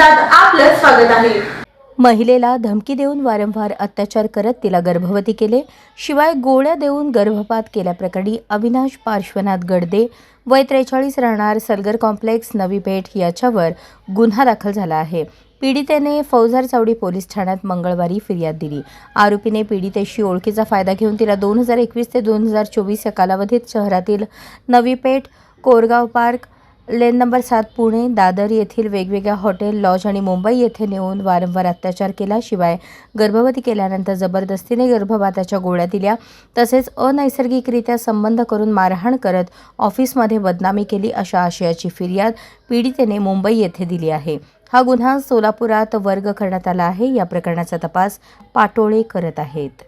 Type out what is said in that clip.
वृत्तपत्रात आपलं स्वागत आहे। महिलेला धमकी देऊन वारंवार अत्याचार करत तिला गर्भवती केले, शिवाय गोळ्या देऊन गर्भपात केल्याप्रकरणी अविनाश पार्श्वनाथ गडदे वय 43 राहणार सलगर कॉम्प्लेक्स नवी पेठ याच्यावर गुन्हा दाखल झाला आहे। पीडितेने फौजदार चावडी पोलीस ठाण्यात मंगळवारी फिर्याद दिली। आरोपीने पीडितेशी ओळखीचा फायदा घेऊन तिला 2021 ते 2024 या कालावधीत शहरातील Navi Peth, Koregaon park, lane number 7 Pune, Dadar येथील वेगवेगळ्या हॉटेल, लॉज आणि मुंबई येथे नेऊन वारंवार अत्याचार केला। शिवाय गर्भवती केल्यानंतर जबरदस्तीने गर्भपाताच्या गोळ्या दिल्या, तसेच अनैसर्गिकरित्या संबंध करून मारहाण करत ऑफिसमध्ये बदनामी केली, अशा आशयाची फिर्याद पीडितेने मुंबई येथे दिली आहे। हा गुन्हा सोलापुरात वर्ग करण्यात आला आहे। या प्रकरणाचा तपास पाटोळे करत आहेत।